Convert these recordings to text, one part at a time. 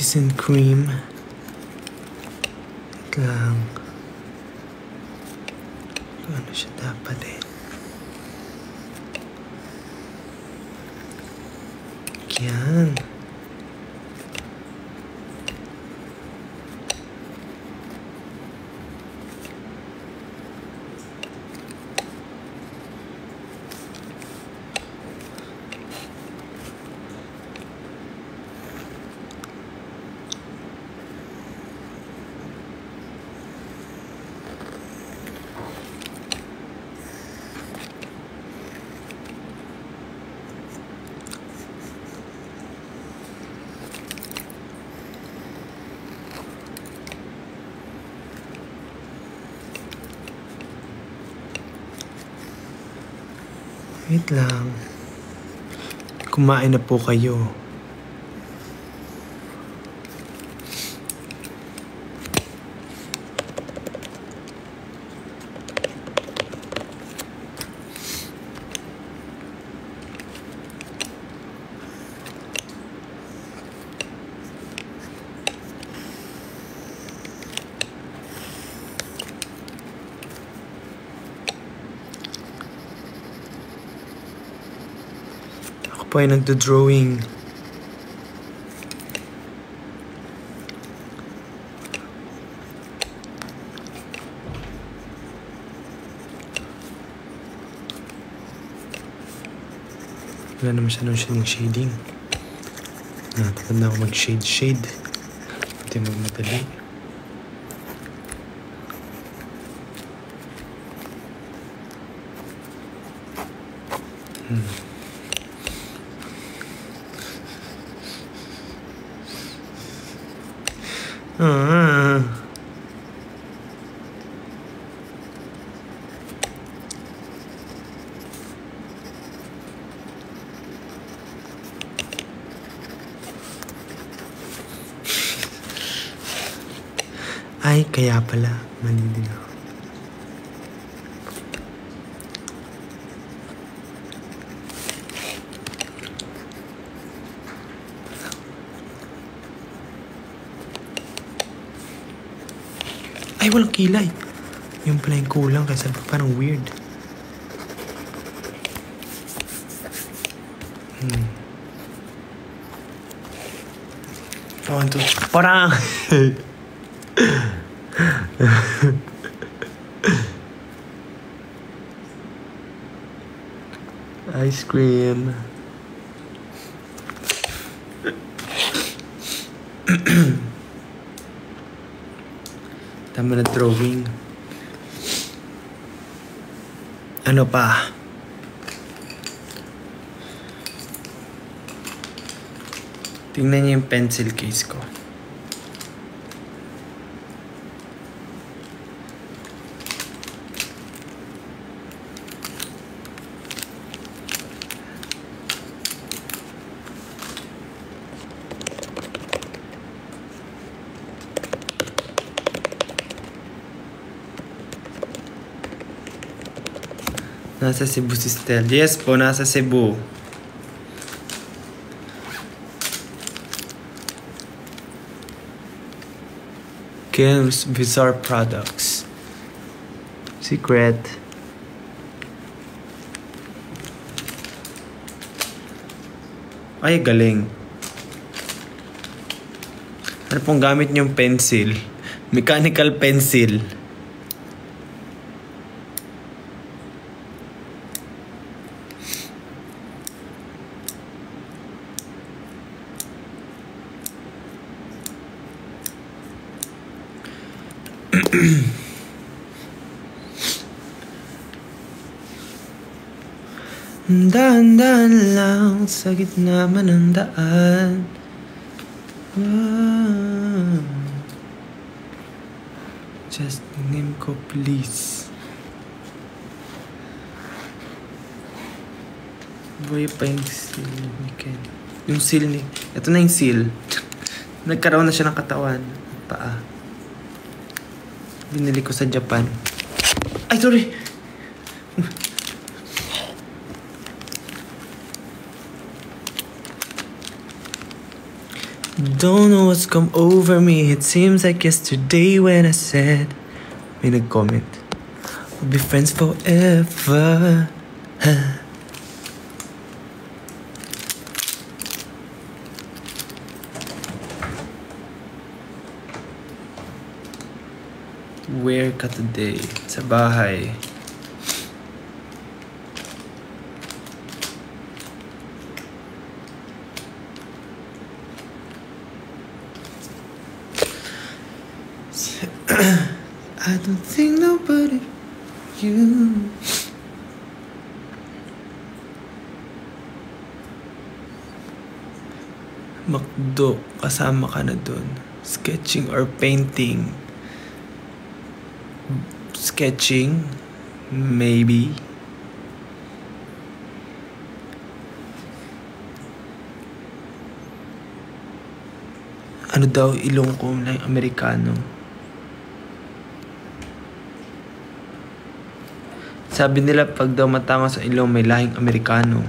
cookies and cream. Wait lang. Ano siya dapat eh. Yan. Wait lang. Kumain na po kayo. Po ay nagdo-drawing. Wala naman siya nung shading. Natakad na ako mag-shade. Hindi magmadali. Ay, kaya pala. Mali din ako. Ay, walang kilay. Yung pala yung kulang kasi parang weird. I want to... Parang... Ice cream. Tama na drawing. Ano pa? Tingnan niyo yung pencil case ko. Nasa Cebu si Stel. Yes po, nasa Cebu. Kim's Bizarre Products. Secret. Ay, galing. Ano pong gamit niyong pencil? Mechanical pencil. Dahan-dahan lang sa gitna man ng daan. Just name ko please. Buhay pa yung seal ni Ken. Yung seal ni... Ito na yung seal. Nagkaroon na siya ng katawan. Paa. Binili ko sa Japan. Ay, sorry! Don't know what's come over me. It seems like yesterday when I said, may nag-comment, we'll be friends forever. Where ka today? Sa bahay. I don't think nobody you. Makdo, kasama ka na dun. Sketching or painting? Sketching? Maybe. Ano daw ilong ko na Amerikano? Sabi nila pag daw matangos sa ilong may lahing Amerikano.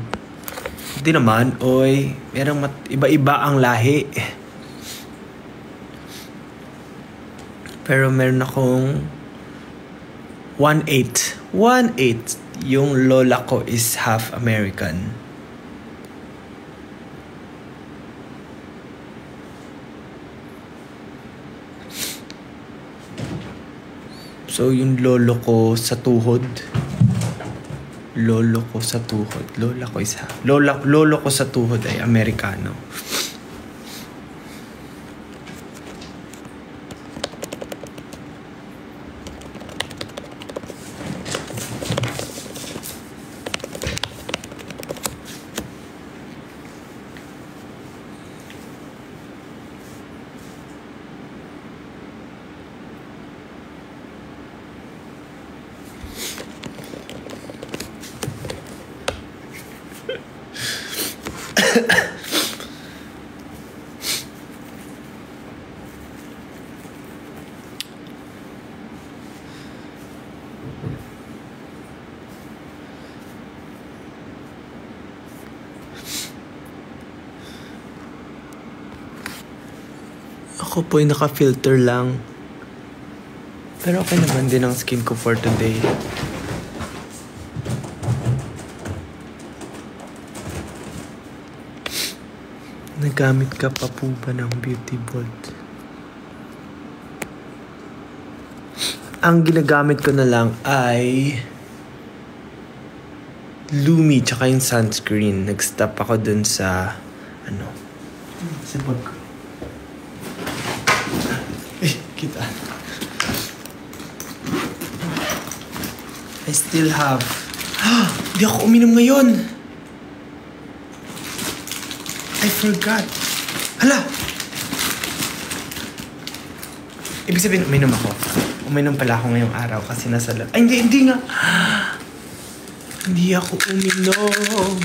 Hindi naman, oy. Merong iba-iba ang lahi. Pero meron akong 1/8. 1/8. Yung lola ko is half American. So yung lolo ko sa tuhod. Lolo ko sa tuhod. Lola ko is half. Lolo ko sa tuhod ay Amerikano. Ako po ay naka-filter lang. Pero okay naman din ang skin ko for today. Nagamit ka pa po ba ng Beauty Bolt? Ang ginagamit ko na lang ay Lumi tsaka yung sunscreen. Nag-stop ako dun sa sa bag ko. Kita. I still have. Hindi ako uminom ngayon. I forgot. Hala! Ibig sabihin, uminom ako. Uminom pala ako ngayong araw kasi nasa lab. Ay, hindi nga. Hindi ako uminom.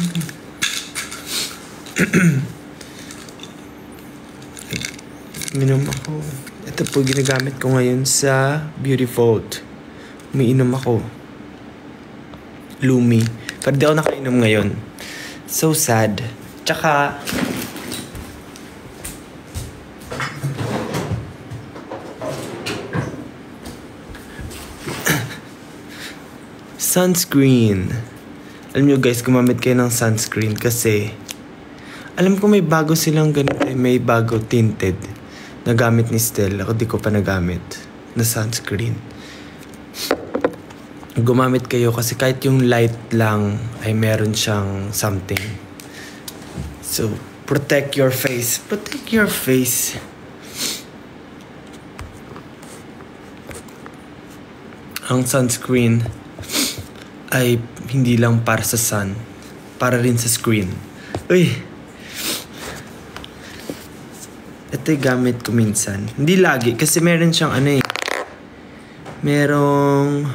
Uminom ako. Ito po ginagamit ko ngayon sa Beauty Vault. Umiinom ako. Lumi. Pero di ako nakainom ngayon. So sad. Tsaka, sunscreen. Alam nyo guys, gumamit kayo ng sunscreen kasi alam ko may bago silang ganito. May bago tinted na gamit ni Stella. Ako di ko pa nagamit na sunscreen. Gumamit kayo kasi kahit yung light lang ay meron siyang something. So, protect your face. Protect your face. Ang sunscreen ay hindi lang para sa sun. Para rin sa screen. Uy! Ito'y gamit ko minsan. Hindi lagi. Kasi meron siyang merong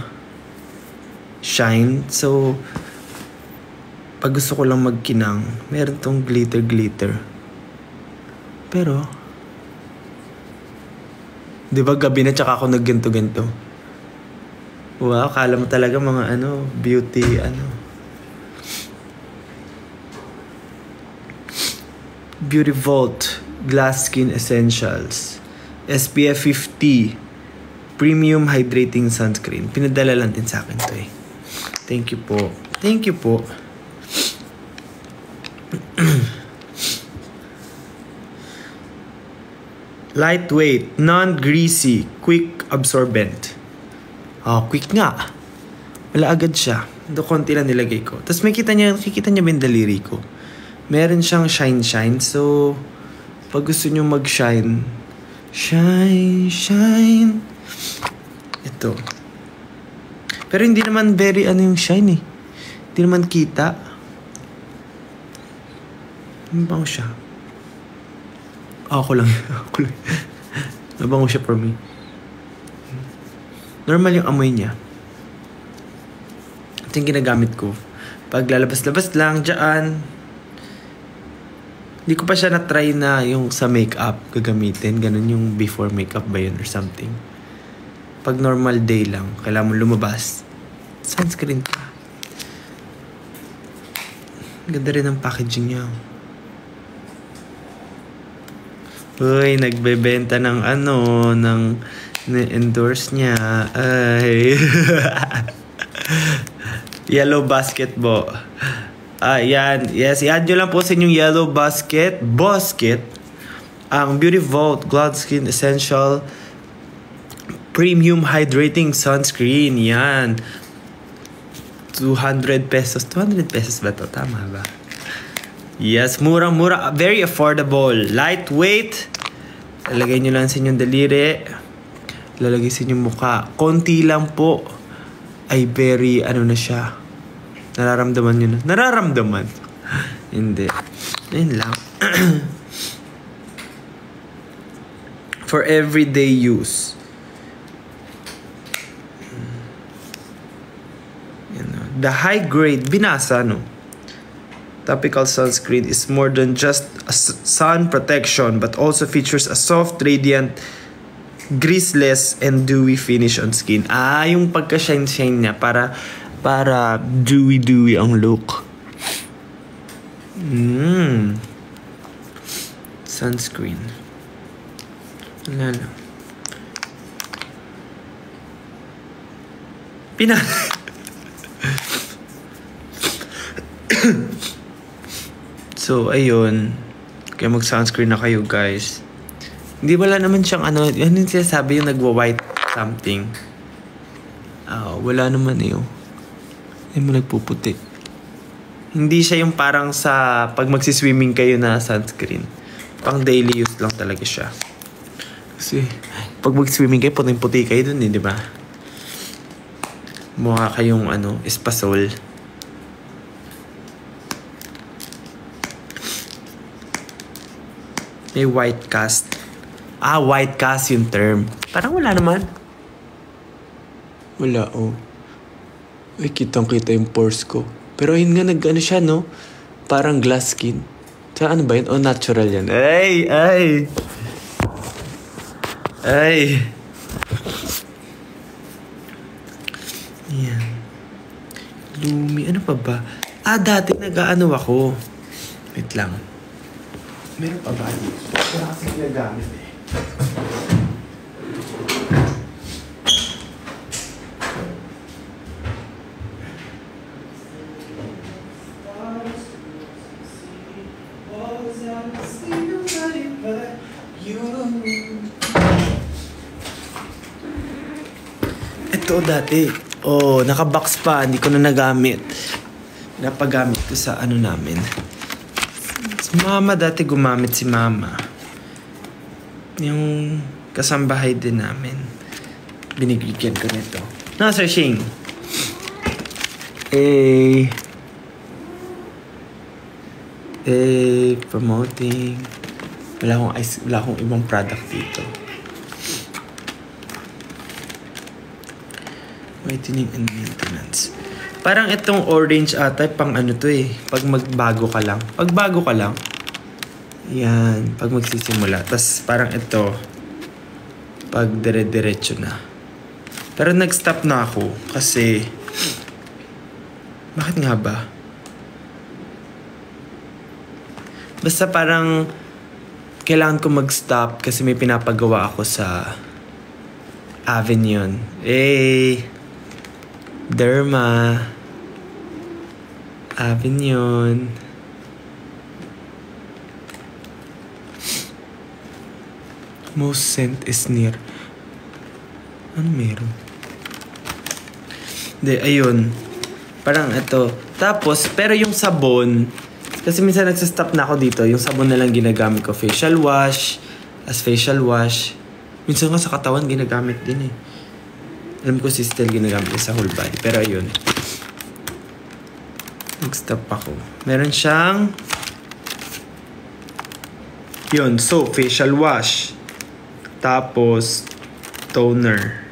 shine. So, pag gusto ko lang magkinang, meron tong glitter. Pero, di ba gabi na tsaka ako nagganto-ganto? Wow, kala mo talaga mga beauty, Beauty Vault. Glass Skin Essentials. SPF 50. Premium Hydrating Sunscreen. Pinadala lang din sa akin to eh. Thank you po. Thank you po. Lightweight, non-greasy, quick absorbent. Quick nga. Wala agad siya. Do konti lang nilagay ko. Tapos makikita niya ba yung daliri ko? Meron siyang shine. So, pag gusto niyo mag-shine, shine. Ito. Pero hindi naman very yung shine eh. Hindi naman kita. Mabango siya. Ako lang. Mabango siya for me. Normal yung amoy niya. Ito yung ginagamit ko. Pag lalabas-labas lang, dyan. Hindi ko pa siya na-try na yung sa makeup gagamitin. Ganun yung before makeup ba yun or something. Pag normal day lang, kailangan mo lumabas. Sunscreen ka. Ganda rin ang packaging niya. Uy, nagbebenta ng endorse niya. Ay. Yellow Basketball. Yan. Yes, i-add nyo lang po sa inyong Yellow Basket. Ang Beauty Vault Glass Skin Essential Premium Hydrating Sunscreen. Yan. 200 pesos. 200 pesos ba to? Tama ba? Yes, murang-mura. Very affordable. Lightweight. Lalagay nyo lang sa inyong daliri. Lalagay sa inyong mukha. Konti lang po. Ay very, na siya. Nararamdaman nyo na. Nararamdaman. Hindi. Ayun lang. For everyday use. The high grade, binasa no? Topical sunscreen is more than just a sun protection but also features a soft, radiant, greaseless, and dewy finish on skin. Yung pagka-shine niya para dewy ang look. Sunscreen. Wala lang. So, ayun. Kaya mag-sunscreen na kayo, guys. Hindi, wala naman siyang yan yung sinasabi yung nagwa-white something. Wala naman yun. Hindi mo nagpuputi. Hindi siya yung parang sa pag magsiswimming kayo na sunscreen. Pang daily use lang talaga siya. Kasi, pag magsiswimming kayo, puting-puti kayo dun di ba? Mukha kayong espasol. May white cast. White cast yung term. Parang wala naman. Wala, Ay, kitang-kita yung pores ko. Pero yun nga, siya, no? Parang glass skin. Sa ano ba yun? Natural yan. Ay! Yan. Lumi. Ano pa ba? Dati nag-aano ako. Wait lang. Meron pa ba dito? Wala kasi ginagamit eh. Ito dati. Naka-box pa. Hindi ko na nagamit. Napagamit ko sa namin. Si Mama, dati gumamit si Mama. Yung kasambahay din namin. Binigyan ko nito. Sir Shane. Promoting. Wala akong ibang product dito. Whitening and maintenance. Parang itong orange ata, pang to eh. Pag magbago ka lang. Pag bago ka lang. Yan. Pag magsisimula. Tapos parang ito. Pag dire-diretso na. Pero nag-stop na ako. Kasi. Bakit nga ba? Basta parang kailangan ko mag-stop kasi may pinapagawa ako sa Avignon. Derma. Avignon. Most scent is near. Ano meron? Hindi, ayun. Parang ito. Tapos, pero yung sabon, kasi minsan nagsastop na ako dito, yung sabon na lang ginagamit ko. Facial wash, as facial wash. Minsan nga sa katawan ginagamit din eh. Alam ko si Stell ginagamit sa whole body. Pero ayun. Nag-stop ako. Meron siyang yun. So, facial wash. Tapos, toner.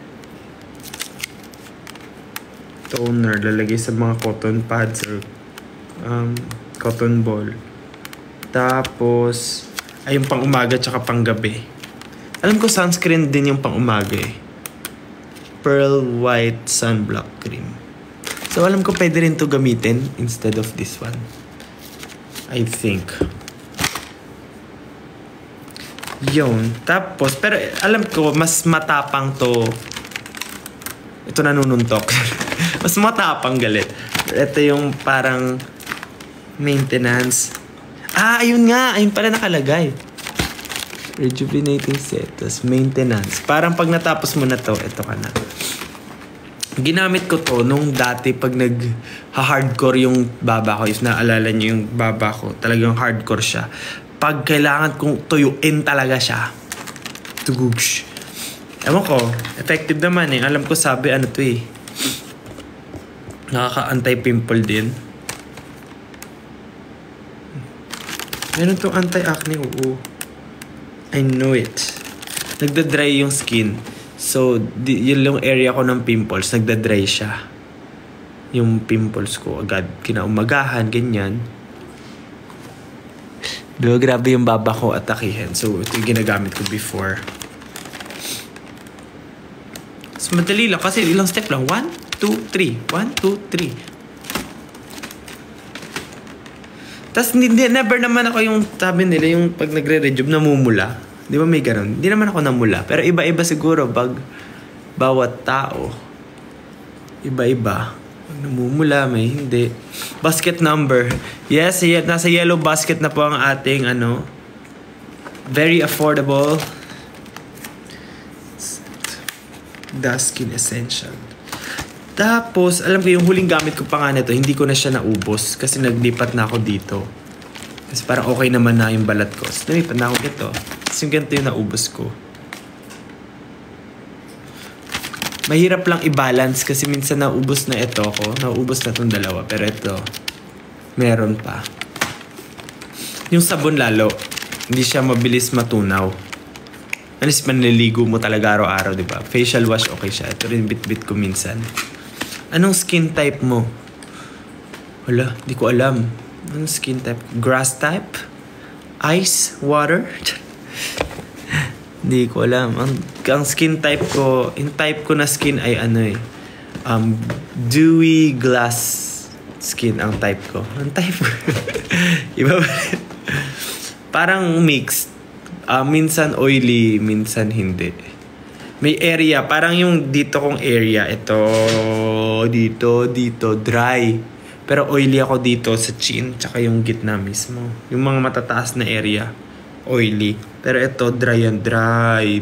Toner. Lalagay sa mga cotton pads or cotton ball. Tapos, ay yung pang umaga tsaka pang gabi. Alam ko sunscreen din yung pang umaga eh. Pearl White Sunblock Cream. So, alam ko pwede rin to gamitin instead of this one. I think. Yun. Tapos, pero alam ko, mas matapang to. Ito nanununtok. Mas matapang galit. Ito yung parang maintenance. Ayun nga. Ayun pala nakalagay. Rejuvenating set. Tapos maintenance. Parang pag natapos mo na to, ito ka na. Ginamit ko to nung dati pag nag-hardcore yung baba ko. If naalala nyo yung baba ko, talagang hardcore siya. Pag kailangan kong tuyuin talaga siya. Tugugs. Ewan ko, effective naman eh. Alam ko sabi ano to eh. Nakaka-anti-pimple din. Meron tong anti-acne, oo. I know it. Nagda-dry yung skin. So, yun yung area ko ng pimples, nagda-dry siya. Yung pimples ko agad kinaumagahan, ganyan. Pero grabe yung baba ko atakihin. So, ito yung ginagamit ko before. So, madali lang kasi ilang step lang. 1, 2, 3. 1, 2, 3. Tapos, never naman ako yung sabi nila, yung pag nagre-rejuve, namumula. Di ba may ganun? Hindi naman ako namula. Pero iba-iba siguro pag bawat tao. Iba-iba. Pag namumula, may hindi. Basket number. Yes, nasa yellow basket na po ang ating very affordable The Skin Essential. Tapos, alam ko yung huling gamit ko pa nga nito, hindi ko na siya naubos kasi naglipat na ako dito. Kasi parang okay naman na yung balat ko. So, lumipat na ako dito. Tapos yung ganito yung naubos ko. Mahirap lang i-balance kasi minsan naubos na ito ko. Naubos na itong dalawa. Pero ito, meron pa. Yung sabon lalo, hindi siya mabilis matunaw. Anis manliligo mo talaga araw-araw, di ba? Facial wash, okay siya. Ito rin bit-bit ko minsan. Anong skin type mo? Wala, di ko alam. Anong skin type? Grass type? Ice? Water? Di ko alam. Ang skin type ko, yung type ko na skin ay dewy glass skin ang type ko. Ang type ko? Iba ba? Parang mixed. Minsan oily, minsan hindi. May area, parang yung dito kong area, ito, dito, dry. Pero oily ako dito sa chin, tsaka yung gitna mismo. Yung mga matataas na area, oily. Pero ito, dry yan. Dry.